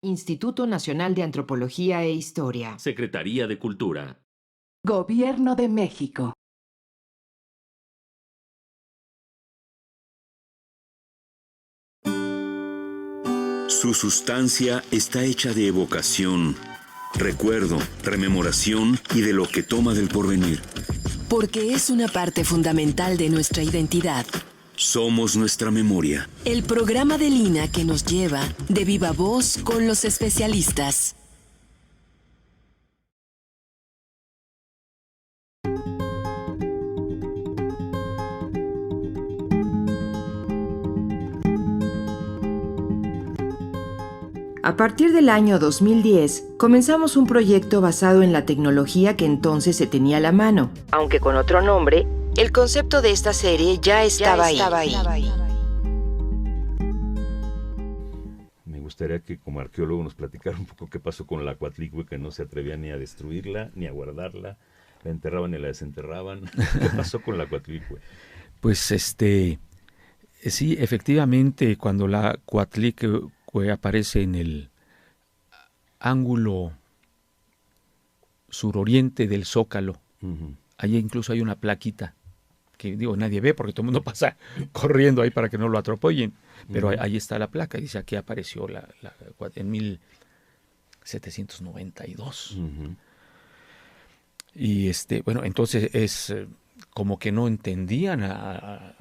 Instituto Nacional de Antropología e Historia. Secretaría de Cultura. Gobierno de México. Su sustancia está hecha de evocación, recuerdo, rememoración y de lo que toma del porvenir. Porque es una parte fundamental de nuestra identidad. Somos nuestra memoria. El programa de Lina que nos lleva de viva voz con los especialistas. A partir del año 2010, comenzamos un proyecto basado en la tecnología que entonces se tenía a la mano. Aunque con otro nombre, el concepto de esta serie ya estaba ahí. Me gustaría que como arqueólogo nos platicara un poco qué pasó con la Coatlicue, que no se atrevía ni a destruirla, ni a guardarla, la enterraban y la desenterraban. ¿Qué pasó con la Coatlicue? Pues sí, efectivamente, cuando la Coatlicue aparece en el ángulo suroriente del Zócalo, allí incluso hay una plaquita que nadie ve porque todo el mundo pasa corriendo ahí para que no lo atropellen, pero ahí está la placa, dice aquí apareció en 1792. Y entonces es como que no entendían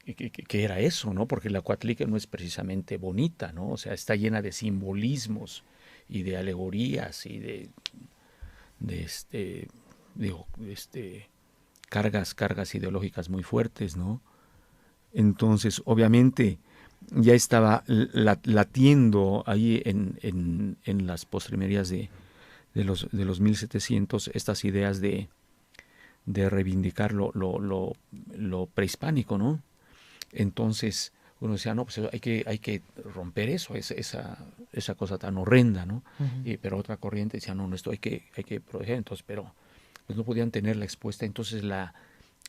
qué era eso, ¿no? Porque la Coatlicue no es precisamente bonita, ¿no? O sea, está llena de simbolismos y de alegorías y de cargas ideológicas muy fuertes, ¿no? Entonces, obviamente, ya estaba latiendo ahí en las postrimerías de los 1700 estas ideas de reivindicar lo prehispánico, ¿no? Entonces uno decía, no, pues hay que romper eso, esa cosa tan horrenda, ¿no? Pero otra corriente decía, no, esto hay que proteger, entonces, pero pues no podían tenerla expuesta, entonces la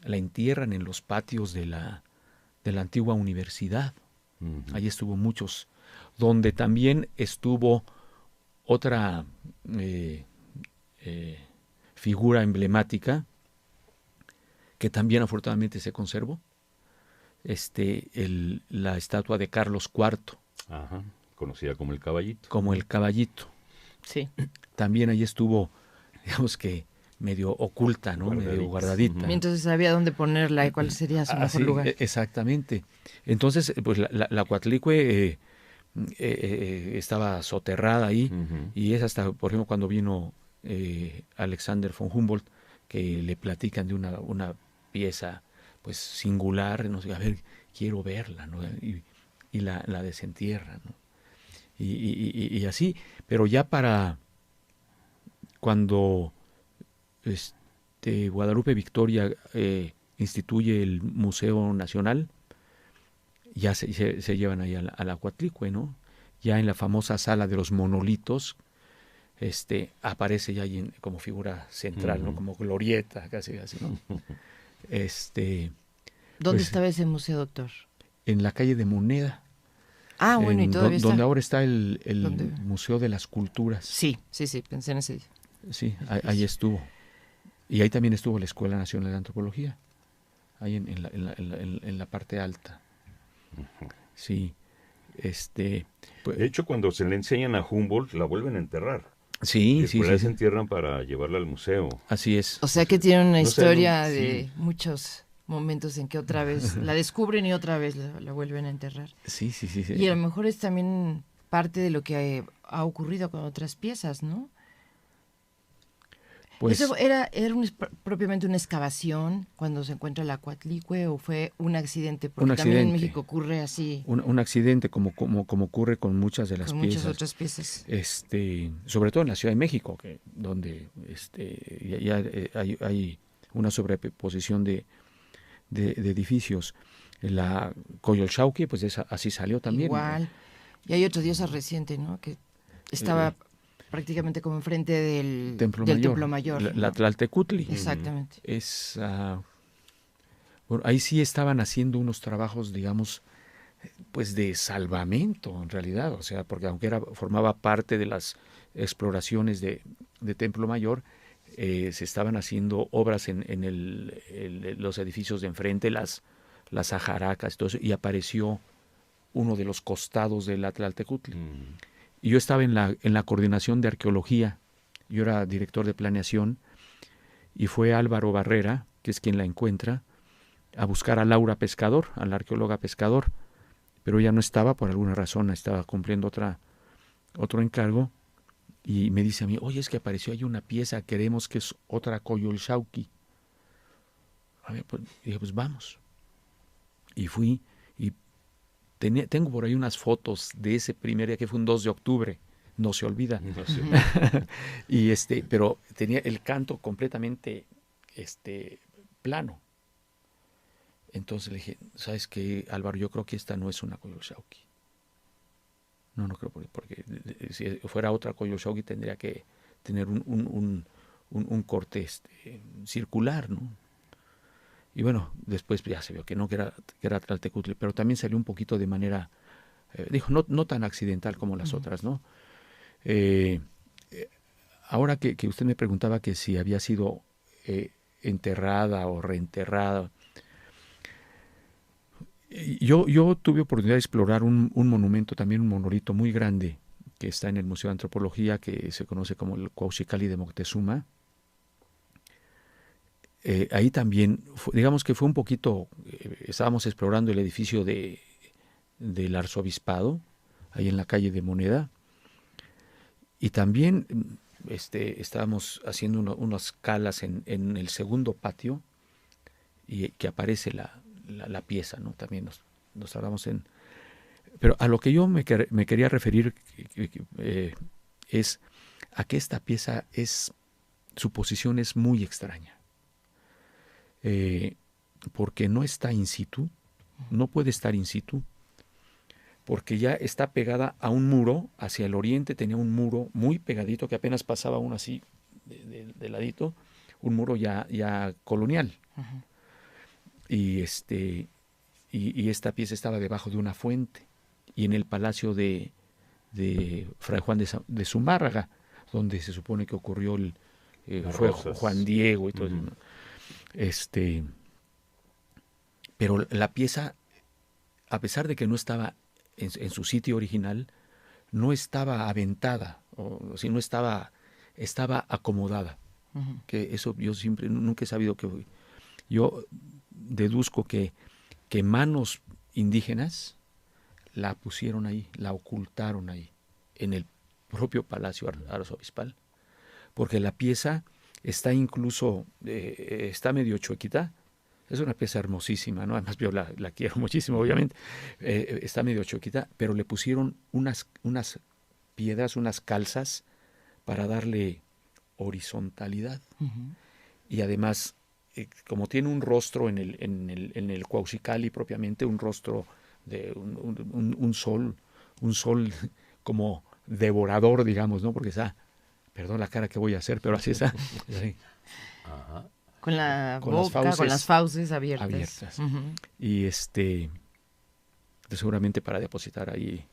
entierran en los patios de la antigua universidad. Allí estuvo muchos, donde también estuvo otra figura emblemática que también afortunadamente se conservó, la estatua de Carlos IV. Ajá, conocida como el Caballito. Como el Caballito. Sí. También ahí estuvo, digamos que medio oculta, ¿no? Medio guardadita. Mientras se sabía dónde ponerla y cuál sería su mejor lugar. Exactamente. Entonces, pues la Coatlicue estaba soterrada ahí, y es hasta, por ejemplo, cuando vino Alexander von Humboldt, que le platican de una pieza pues singular, no sé, a ver, quiero verla, ¿no? Y la desentierran, ¿no? Y así, pero ya para cuando Guadalupe Victoria instituye el Museo Nacional, ya se llevan ahí a la Coatlicue, ¿no? Ya en la famosa sala de los monolitos, aparece ya ahí como figura central, ¿no? Como glorieta, casi así, ¿no? ¿Dónde pues, estaba ese museo, doctor? En la calle de Moneda. Ah, bueno, y todavía está. Donde ahora está el Museo de las Culturas. Sí, pensé en ese. Sí, ahí estuvo. Y ahí también estuvo la Escuela Nacional de Antropología, ahí en la parte alta. Sí. Pues, de hecho, cuando se le enseñan a Humboldt, la vuelven a enterrar. Sí, Después la desentierran para llevarla al museo. Así es. O sea que tiene una historia de muchos momentos en que otra vez la descubren y otra vez la vuelven a enterrar. Sí. Y a lo mejor es también parte de lo que ha ocurrido con otras piezas, ¿no? Pues, ¿Eso era propiamente una excavación cuando se encuentra la Coatlicue o fue un accidente? Porque también en México ocurre así. Un accidente como ocurre con muchas de las con piezas. Muchas otras piezas. Sobre todo en la Ciudad de México, donde ya hay una sobreposición de edificios. La Coyolxauhqui, pues así salió también. Igual. Y hay otra diosa reciente, ¿no? Que estaba prácticamente como enfrente del Templo Mayor. La Tlaltecutli. Exactamente. Bueno, ahí sí estaban haciendo unos trabajos, digamos, pues de salvamento en realidad, o sea, porque aunque formaba parte de las exploraciones de Templo Mayor, se estaban haciendo obras en los edificios de enfrente, las ajaracas y todo eso, y apareció uno de los costados del Tlaltecutli. Y yo estaba en la coordinación de arqueología, yo era director de planeación, y fue Álvaro Barrera, que es quien la encuentra, a buscar a Laura Pescador, a la arqueóloga Pescador, pero ella no estaba, por alguna razón, estaba cumpliendo otro encargo, y me dice a mí, oye, es que apareció ahí una pieza, queremos que es otra Coyolxauhqui. A ver, pues, dije, pues vamos. Y fui, y tengo por ahí unas fotos de ese primer día, que fue un 2 de octubre, no se olvida. No sé. Y pero tenía el canto completamente plano. Entonces le dije, ¿sabes qué, Álvaro? Yo creo que esta no es una Coyolxauhqui. No creo, porque si fuera otra Coyolxauhqui tendría que tener un corte circular, ¿no? Y bueno, después ya se vio que no, que era Tlaltecutli, pero también salió un poquito de manera, no tan accidental como las otras, ¿no? Ahora que usted me preguntaba que si había sido enterrada o reenterrada, yo tuve oportunidad de explorar un monumento, también un monolito muy grande, que está en el Museo de Antropología, que se conoce como el Cuauhxicalli de Moctezuma. Ahí también, digamos que fue un poquito, estábamos explorando el edificio del arzobispado, ahí en la calle de Moneda, y también estábamos haciendo unas calas en el segundo patio, y que aparece la pieza, ¿no? También nos hablamos Pero a lo que yo me quería referir es a que esta pieza su posición es muy extraña. Porque no está in situ, no puede estar in situ, porque ya está pegada a un muro, hacia el oriente tenía un muro muy pegadito, que apenas pasaba uno así de ladito, un muro ya colonial. Uh-huh. Y esta pieza estaba debajo de una fuente, y en el palacio de Fray Juan de Zumárraga, donde se supone que ocurrió fue Rosas. Juan Diego y todo eso, ¿no? Pero la pieza, a pesar de que no estaba en su sitio original, no estaba aventada, no estaba acomodada. Uh-huh. Que eso yo nunca he sabido yo deduzco que manos indígenas la pusieron ahí, la ocultaron ahí, en el propio palacio arzobispal, porque la pieza está incluso, está medio chuequita. Es una pieza hermosísima, ¿no? Además yo la quiero muchísimo, obviamente. Está medio chuequita, pero le pusieron unas piedras, unas calzas para darle horizontalidad. Uh-huh. Y además, como tiene un rostro en el Cuauhxicalli propiamente, un rostro de un sol como devorador, digamos, ¿no? Porque está, perdón la cara que voy a hacer, pero así está. Sí. Ajá. Con la boca, con las fauces abiertas. Uh-huh. Y seguramente para depositar ahí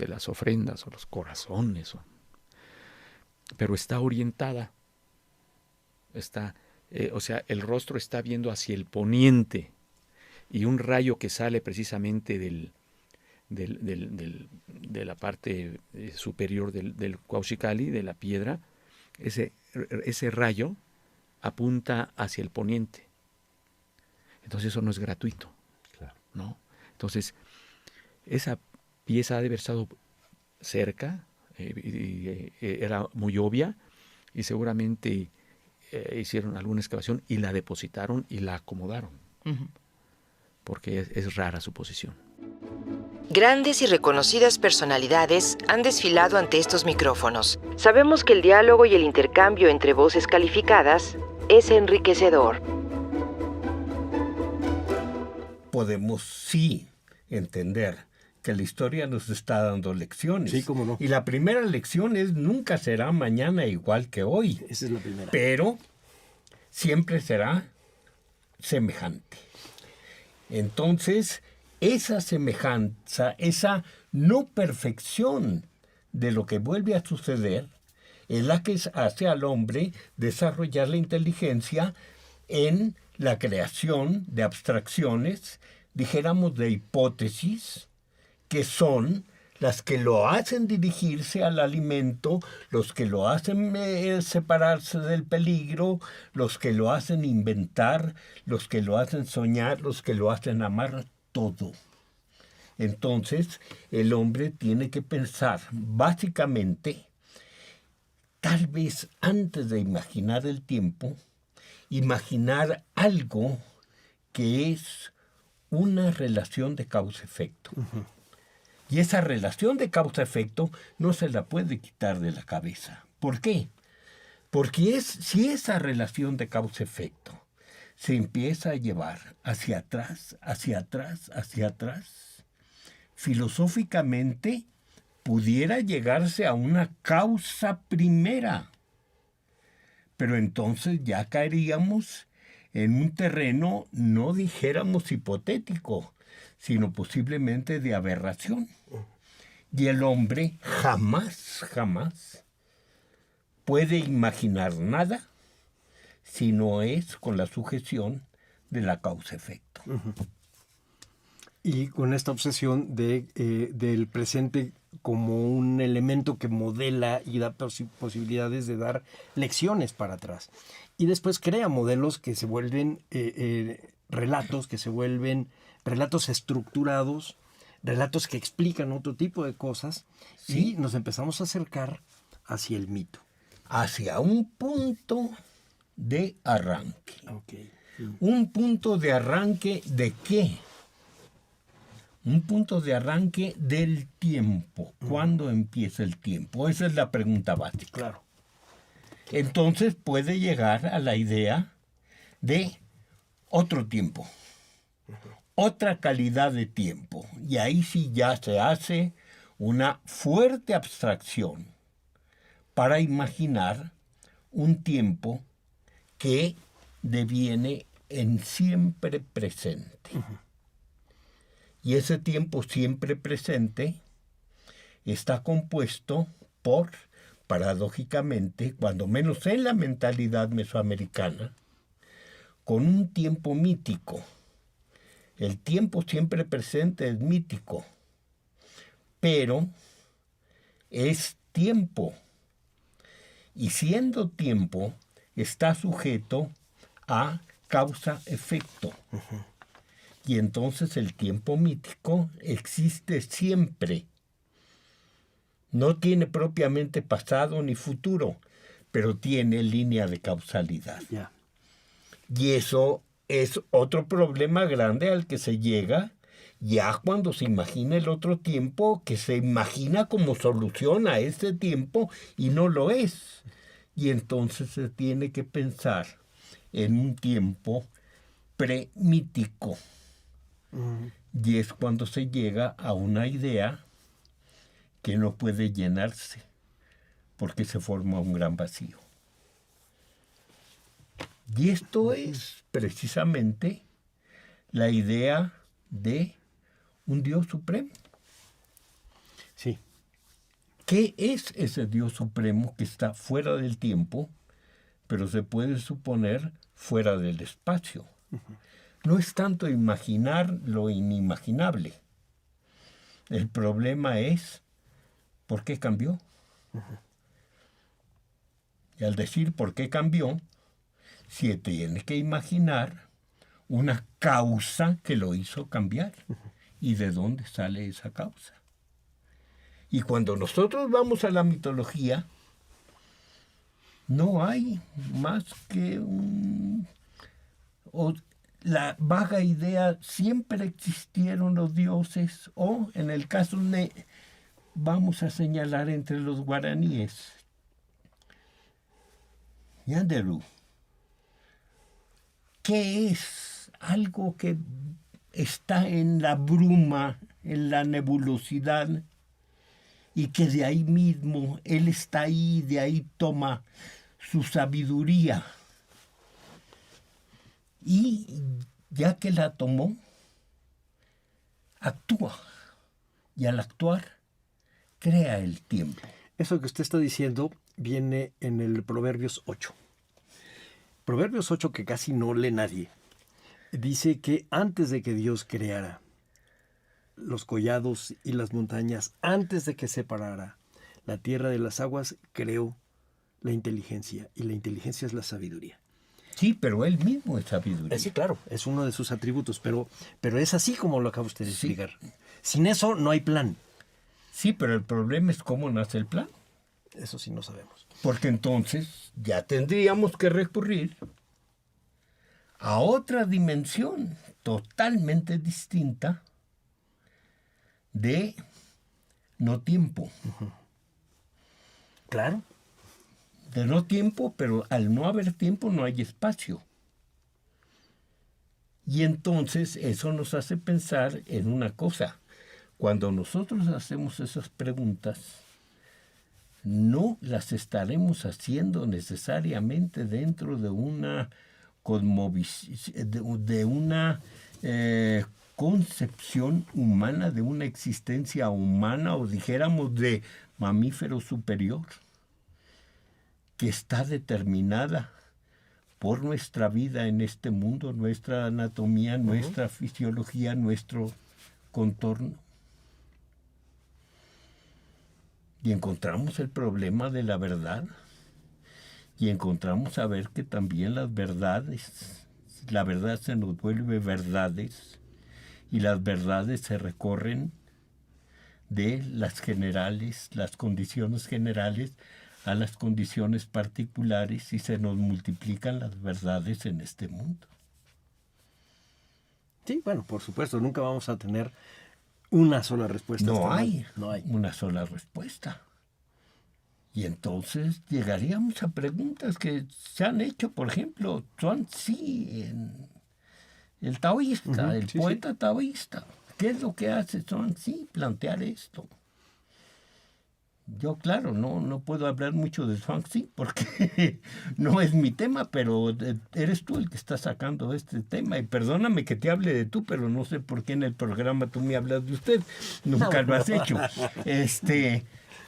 las ofrendas o los corazones. Pero está orientada. O sea, el rostro está viendo hacia el poniente, y un rayo que sale precisamente de la parte superior del Cuauhxicalli, de la piedra, ese rayo apunta hacia el poniente. Entonces eso no es gratuito. Claro. ¿No? Entonces, esa pieza ha de haber estado cerca, era muy obvia, y seguramente hicieron alguna excavación y la depositaron y la acomodaron. Uh-huh. Porque es rara su posición. Grandes y reconocidas personalidades han desfilado ante estos micrófonos. Sabemos que el diálogo y el intercambio entre voces calificadas es enriquecedor. Podemos sí entender que la historia nos está dando lecciones. Sí, cómo no. Y la primera lección es: nunca será mañana igual que hoy. Esa es la primera. Pero siempre será semejante. Entonces, esa semejanza, esa no perfección de lo que vuelve a suceder, es la que hace al hombre desarrollar la inteligencia en la creación de abstracciones, dijéramos de hipótesis, que son las que lo hacen dirigirse al alimento, los que lo hacen separarse del peligro, los que lo hacen inventar, los que lo hacen soñar, los que lo hacen amar, todo. Entonces, el hombre tiene que pensar, básicamente, tal vez antes de imaginar el tiempo, imaginar algo que es una relación de causa-efecto. Y esa relación de causa-efecto no se la puede quitar de la cabeza. ¿Por qué? Porque si esa relación de causa-efecto se empieza a llevar hacia atrás, hacia atrás, hacia atrás, filosóficamente pudiera llegarse a una causa primera. Pero entonces ya caeríamos en un terreno, no dijéramos hipotético, sino posiblemente de aberración. Y el hombre jamás puede imaginar nada si no es con la sujeción de la causa-efecto. Y con esta obsesión del presente como un elemento que modela y da posibilidades de dar lecciones para atrás. Y después crea modelos que se vuelven relatos, que se vuelven relatos estructurados, relatos que explican otro tipo de cosas, ¿sí? Y nos empezamos a acercar hacia el mito. Hacia un punto de arranque. Okay. ¿Un punto de arranque de qué? Un punto de arranque del tiempo. ¿Cuándo empieza el tiempo? Esa es la pregunta básica. Claro. Entonces puede llegar a la idea de otro tiempo, otra calidad de tiempo. Y ahí sí ya se hace una fuerte abstracción para imaginar un tiempo que deviene en siempre presente. Y ese tiempo siempre presente está compuesto por, paradójicamente, cuando menos en la mentalidad mesoamericana, con un tiempo mítico. El tiempo siempre presente es mítico, pero es tiempo. Y siendo tiempo, está sujeto a causa-efecto. Y entonces el tiempo mítico existe siempre. No tiene propiamente pasado ni futuro, pero tiene línea de causalidad. Yeah. Y eso es otro problema grande al que se llega ya cuando se imagina el otro tiempo, que se imagina como solución a ese tiempo y no lo es. Y entonces se tiene que pensar en un tiempo premitíco. Y es cuando se llega a una idea que no puede llenarse, porque se forma un gran vacío. Y esto es precisamente la idea de un Dios supremo. Sí. ¿Qué es ese Dios supremo que está fuera del tiempo, pero se puede suponer fuera del espacio? No es tanto imaginar lo inimaginable. El problema es ¿por qué cambió? Y al decir ¿por qué cambió?, se tiene que imaginar una causa que lo hizo cambiar. ¿Y de dónde sale esa causa? Y cuando nosotros vamos a la mitología, no hay más que la vaga idea, siempre existieron los dioses, o en el caso de, vamos a señalar entre los guaraníes, Yanderú. ¿Qué es? Algo que está en la bruma, en la nebulosidad, y que de ahí mismo, él está ahí, de ahí toma su sabiduría. Y ya que la tomó, actúa. Y al actuar, crea el tiempo. Eso que usted está diciendo viene en el Proverbios 8. Proverbios 8, que casi no lee nadie, dice que antes de que Dios creara los collados y las montañas, antes de que separara la tierra de las aguas, creó la inteligencia, y la inteligencia es la sabiduría. Sí, pero él mismo es sabiduría. Sí, claro, es uno de sus atributos, pero es así como lo acaba usted de explicar. Sin eso no hay plan. Sí, pero el problema es cómo nace el plan. Eso sí no sabemos. Porque entonces ya tendríamos que recurrir a otra dimensión totalmente distinta de no tiempo. Claro. De no tiempo, pero al no haber tiempo no hay espacio. Y entonces eso nos hace pensar en una cosa. Cuando nosotros hacemos esas preguntas, no las estaremos haciendo necesariamente dentro de una concepción humana, de una existencia humana, o dijéramos de mamífero superior, que está determinada por nuestra vida en este mundo, nuestra anatomía, nuestra fisiología, nuestro contorno. Y encontramos el problema de la verdad. Y encontramos a ver que también las verdades, la verdad se nos vuelve verdades, y las verdades se recorren de las generales, las condiciones generales, a las condiciones particulares, y se nos multiplican las verdades en este mundo. Sí, bueno, por supuesto, nunca vamos a tener una sola respuesta. No hay una una sola respuesta. Y entonces llegaríamos a preguntas que se han hecho, por ejemplo, Zhuangzi, el taoísta, el poeta taoísta. ¿Qué es lo que hace Zhuangzi? Plantear esto. Yo, claro, no puedo hablar mucho de Zhuangzi porque no es mi tema, pero eres tú el que está sacando este tema. Y perdóname que te hable de tú, pero no sé por qué en el programa tú me hablas de usted. Nunca lo has hecho.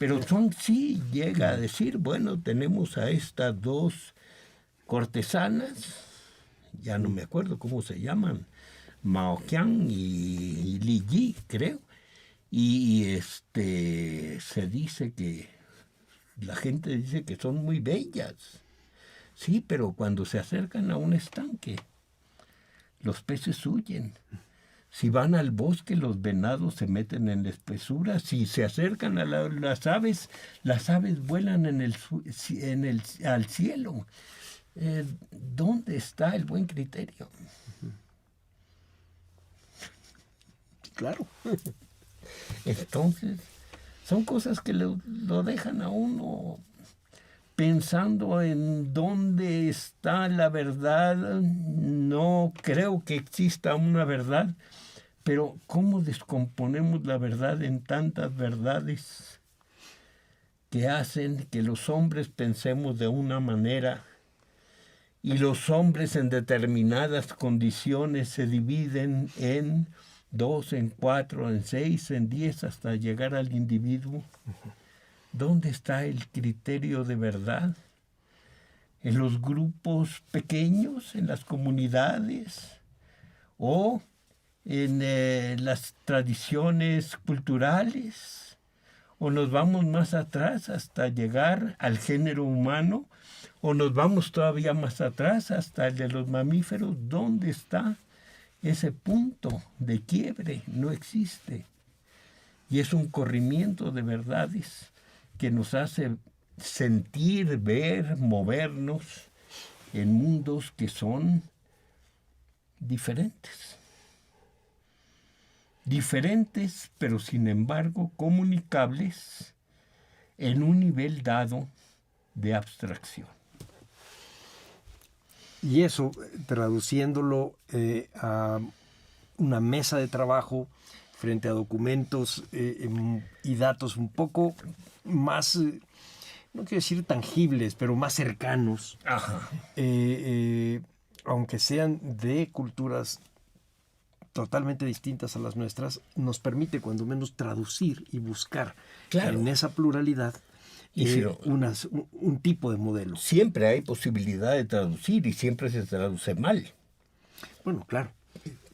Pero Zhuangzi llega a decir, bueno, tenemos a estas dos cortesanas, ya no me acuerdo cómo se llaman, Mao Qian y Li Yi, creo. Y se dice que la gente dice que son muy bellas. Sí, pero cuando se acercan a un estanque, los peces huyen. Si van al bosque, los venados se meten en la espesura. Si se acercan a las aves vuelan al cielo. ¿Dónde está el buen criterio? Claro. Entonces, son cosas que lo dejan a uno pensando en dónde está la verdad. No creo que exista una verdad, pero ¿cómo descomponemos la verdad en tantas verdades que hacen que los hombres pensemos de una manera y los hombres en determinadas condiciones se dividen en 2, en 4, en 6, en 10, hasta llegar al individuo? ¿Dónde está el criterio de verdad? ¿En los grupos pequeños, en las comunidades? ¿O en las tradiciones culturales? ¿O nos vamos más atrás hasta llegar al género humano? ¿O nos vamos todavía más atrás hasta el de los mamíferos? ¿Dónde está ese punto de quiebre? No existe. Y es un corrimiento de verdades que nos hace sentir, ver, movernos en mundos que son diferentes. Diferentes, pero sin embargo comunicables en un nivel dado de abstracción. Y eso, traduciéndolo a una mesa de trabajo frente a documentos y datos un poco más, no quiero decir tangibles, pero más cercanos, aunque sean de culturas totalmente distintas a las nuestras, nos permite cuando menos traducir y buscar Claro. en esa pluralidad Y si no, un tipo de modelo. siempre hay posibilidad de traducir y siempre se traduce mal. Bueno, claro.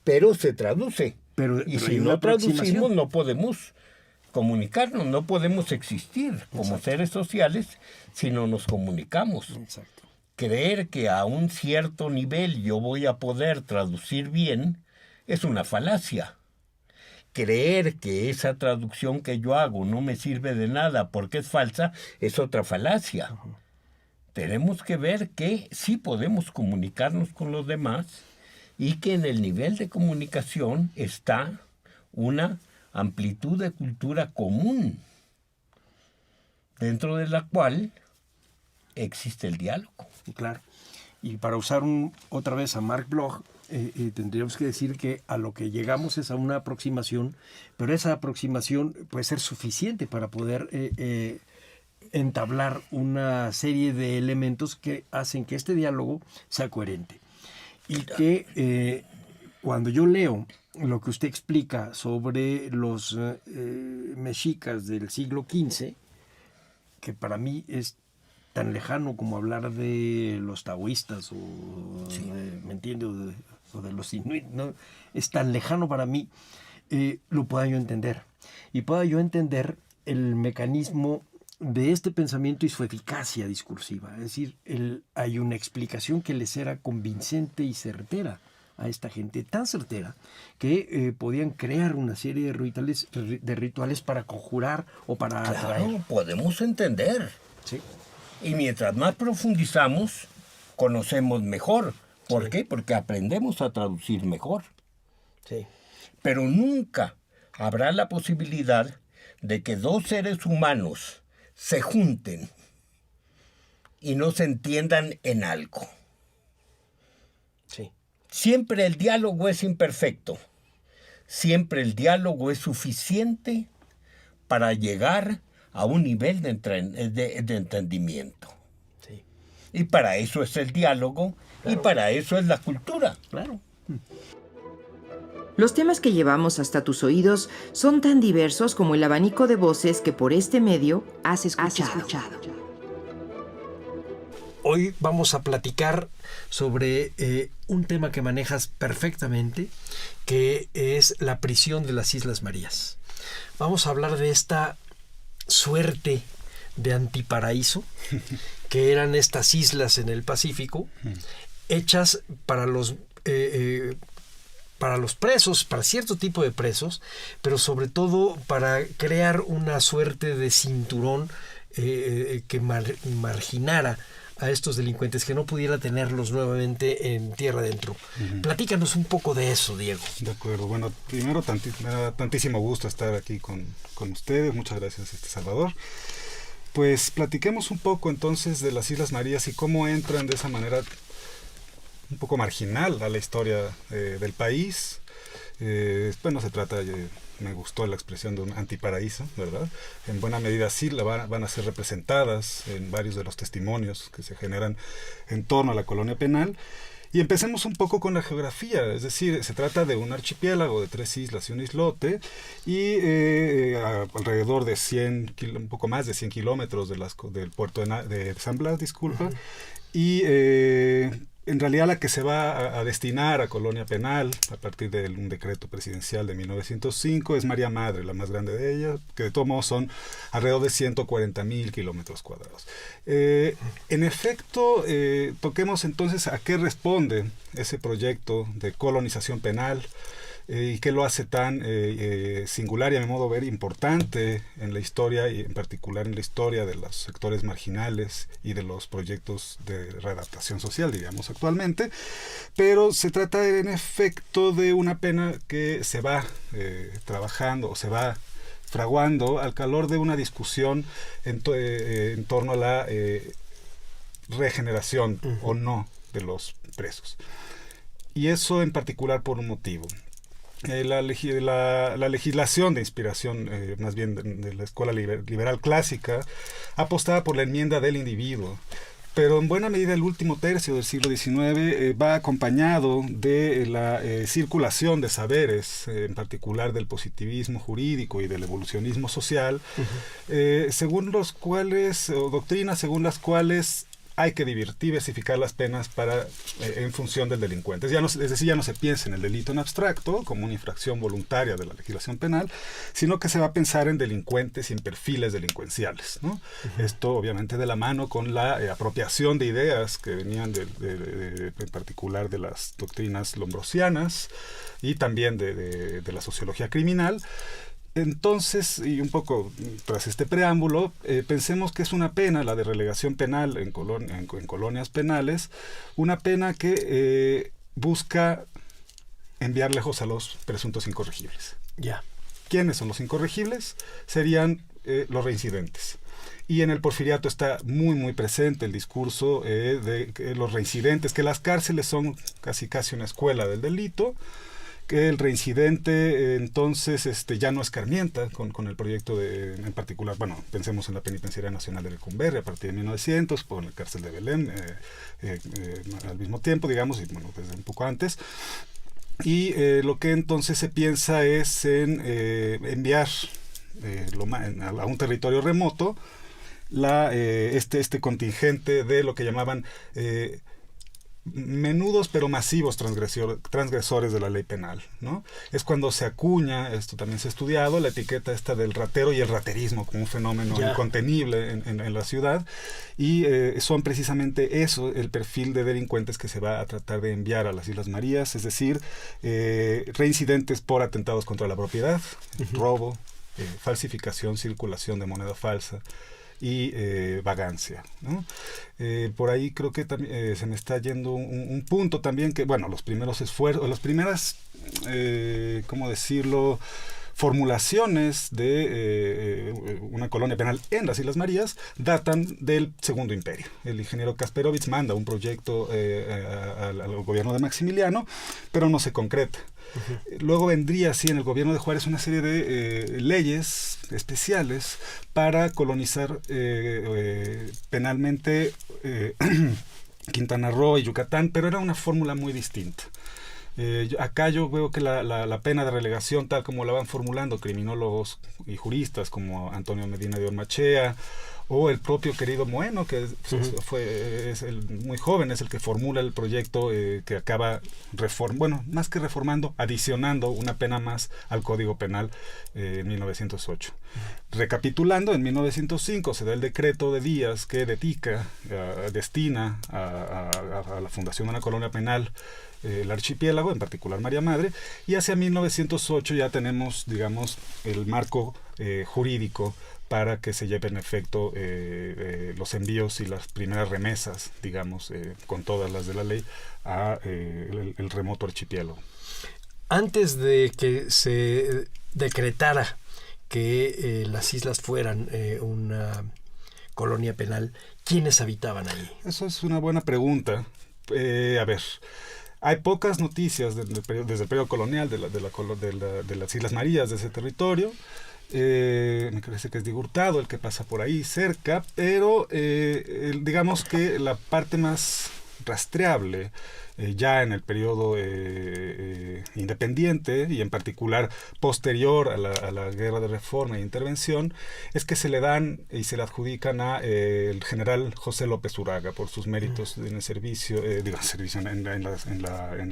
Pero se traduce. Pero Y hay si una no traducimos, aproximación. no podemos comunicarnos, no podemos existir como seres sociales si no nos comunicamos. Exacto. Creer que a un cierto nivel yo voy a poder traducir bien es una falacia. Creer que esa traducción que yo hago no me sirve de nada porque es falsa es otra falacia. Tenemos que ver que sí podemos comunicarnos con los demás y que en el nivel de comunicación está una amplitud de cultura común, dentro de la cual existe el diálogo. Claro. Y para usar otra vez a Mark Bloch, tendríamos que decir que a lo que llegamos es a una aproximación, pero esa aproximación puede ser suficiente para poder entablar una serie de elementos que hacen que este diálogo sea coherente. Y que cuando yo leo lo que usted explica sobre los mexicas del siglo XV, que para mí es tan lejano como hablar de los taoístas ¿me entiende? O de los inuit, ¿no? Es tan lejano para mí, lo pueda yo entender. Y pueda yo entender el mecanismo de este pensamiento y su eficacia discursiva. Es decir, hay una explicación que les era convincente y certera a esta gente, tan certera que podían crear una serie de rituales para conjurar o para atraer. Claro, podemos entender. Sí. Y mientras más profundizamos, conocemos mejor. ¿Por qué? Porque aprendemos a traducir mejor. Sí. Pero nunca habrá la posibilidad de que dos seres humanos se junten y no se entiendan en algo. Sí. Siempre el diálogo es imperfecto. Siempre el diálogo es suficiente para llegar a un nivel de entendimiento. Sí. Y para eso es el diálogo, claro. Y para eso es la cultura. Claro. Los temas que llevamos hasta tus oídos son tan diversos como el abanico de voces que por este medio has escuchado. Hoy vamos a platicar sobre un tema que manejas perfectamente, que es la prisión de las Islas Marías. Vamos a hablar de esta suerte de antiparaíso, que eran estas islas en el Pacífico, hechas para los presos, para cierto tipo de presos, pero sobre todo para crear una suerte de cinturón que marginara a estos delincuentes, que no pudiera tenerlos nuevamente en tierra adentro. Platícanos un poco de eso, Diego. De acuerdo. Bueno, primero me da tantísimo gusto estar aquí con ustedes. Muchas gracias, Salvador. Pues platiquemos un poco entonces de las Islas Marías y cómo entran de esa manera un poco marginal a la historia del país. Bueno, se trata, me gustó la expresión de un antiparaíso, ¿verdad? En buena medida sí van a ser representadas en varios de los testimonios que se generan en torno a la colonia penal. Y empecemos un poco con la geografía, es decir, se trata de un archipiélago de 3 islas y un islote, y alrededor de un poco más de 100 kilómetros del puerto de San Blas, disculpa, y en realidad la que se va a destinar a colonia penal a partir de un decreto presidencial de 1905 es María Madre, la más grande de ellas, que de todos modos son alrededor de 140,000 kilómetros cuadrados. En efecto, toquemos entonces a qué responde ese proyecto de colonización penal y qué lo hace tan singular y a mi modo de ver importante en la historia, y en particular en la historia de los sectores marginales y de los proyectos de readaptación social, digamos, actualmente. Pero se trata en efecto de una pena que se va trabajando o se va fraguando al calor de una discusión en torno a la regeneración o no de los presos. Y eso en particular por un motivo. La legislación de inspiración, más bien de la escuela liberal clásica, apostaba por la enmienda del individuo, pero en buena medida el último tercio del siglo XIX va acompañado de la circulación de saberes, en particular del positivismo jurídico y del evolucionismo social, según los cuales, o doctrinas según las cuales hay que diversificar las penas en función del delincuente. Es decir, ya no se piensa en el delito en abstracto como una infracción voluntaria de la legislación penal, sino que se va a pensar en delincuentes y en perfiles delincuenciales, ¿no? Esto obviamente de la mano con la apropiación de ideas que venían en particular de las doctrinas lombrosianas y también de la sociología criminal. Entonces, y un poco tras este preámbulo, pensemos que es una pena, la de relegación penal en colonias penales, una pena que busca enviar lejos a los presuntos incorregibles. Ya. ¿Quiénes son los incorregibles? Serían los reincidentes. Y en el porfiriato está muy, muy presente el discurso de que los reincidentes, que las cárceles son casi una escuela del delito, que el reincidente entonces ya no escarmienta con el proyecto en particular, bueno, pensemos en la Penitenciaría Nacional de Lecumberri a partir de 1900, por la cárcel de Belén al mismo tiempo, digamos, y bueno, desde un poco antes. Y lo que entonces se piensa es en enviar a un territorio remoto este contingente de lo que llamaban menudos pero masivos transgresores de la ley penal, ¿no? Es cuando se acuña, esto también se ha estudiado, la etiqueta esta del ratero y el raterismo como un fenómeno incontenible en la ciudad, y son precisamente eso, el perfil de delincuentes que se va a tratar de enviar a las Islas Marías, es decir, reincidentes por atentados contra la propiedad, robo, falsificación, circulación de moneda falsa y vagancia, ¿no? Por ahí creo que también se me está yendo un punto también que, bueno, los primeros esfuerzos, las primeras, ¿cómo decirlo?, formulaciones de una colonia penal en las Islas Marías datan del Segundo Imperio. El ingeniero Kasperovitz manda un proyecto al gobierno de Maximiliano, pero no se concreta. Luego vendría así en el gobierno de Juárez una serie de leyes especiales para colonizar penalmente Quintana Roo y Yucatán, pero era una fórmula muy distinta. Acá yo veo que la pena de relegación, tal como la van formulando criminólogos y juristas como Antonio Medina de Ormachea o el propio querido Moeno, que es muy joven, es el que formula el proyecto que acaba más que reformando, adicionando una pena más al Código Penal en 1908. Recapitulando, en 1905 se da el decreto de Díaz que destina a la fundación de una colonia penal el archipiélago, en particular María Madre, y hacia 1908 ya tenemos, digamos, el marco jurídico para que se lleven a efecto los envíos y las primeras remesas, digamos, con todas las de la ley, a el remoto archipiélago. Antes de que se decretara que las islas fueran una colonia penal, ¿quiénes habitaban ahí? Eso es una buena pregunta. A ver, hay pocas noticias desde el periodo colonial de las Islas Marías, de ese territorio. Me parece que es Digurtado el que pasa por ahí cerca, pero digamos que la parte más rastreable ya en el periodo independiente y en particular posterior a la guerra de reforma e intervención es que se le dan y se le adjudican a el general José López Uraga por sus méritos en el servicio, en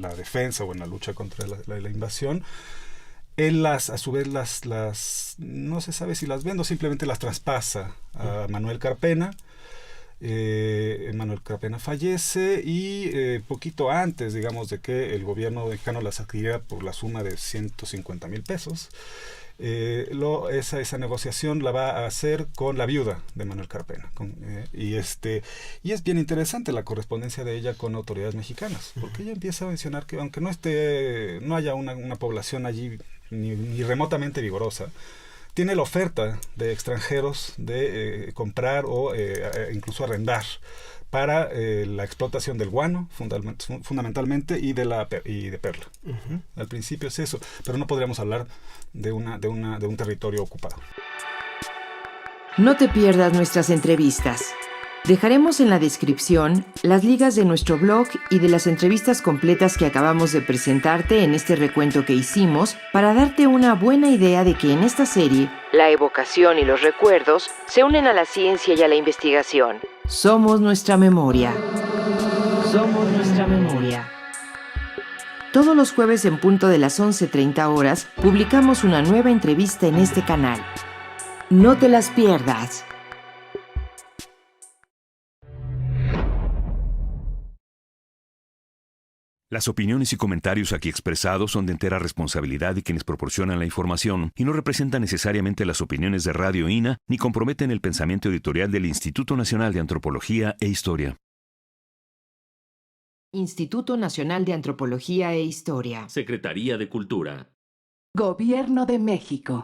la defensa o en la lucha contra la invasión. Él a su vez no se sabe si las vende o simplemente las traspasa a Manuel Carpena. Manuel Carpena fallece y poquito antes, digamos, de que el gobierno mexicano las adquiriera por la suma de 150,000 pesos, esa negociación la va a hacer con la viuda de Manuel Carpena, y es bien interesante la correspondencia de ella con autoridades mexicanas, porque ella empieza a mencionar que aunque no haya una población allí ni remotamente vigorosa, tiene la oferta de extranjeros de comprar o incluso arrendar para la explotación del guano, fundamentalmente, y de perla. Al principio es eso, pero no podríamos hablar de un territorio ocupado. No te pierdas nuestras entrevistas. Dejaremos en la descripción las ligas de nuestro blog y de las entrevistas completas que acabamos de presentarte en este recuento que hicimos para darte una buena idea de que en esta serie, la evocación y los recuerdos se unen a la ciencia y a la investigación. Somos nuestra memoria. Somos nuestra memoria. Todos los jueves en punto de las 11:30 horas publicamos una nueva entrevista en este canal. No te las pierdas. Las opiniones y comentarios aquí expresados son de entera responsabilidad de quienes proporcionan la información y no representan necesariamente las opiniones de Radio INA ni comprometen el pensamiento editorial del Instituto Nacional de Antropología e Historia. Instituto Nacional de Antropología e Historia. Secretaría de Cultura. Gobierno de México.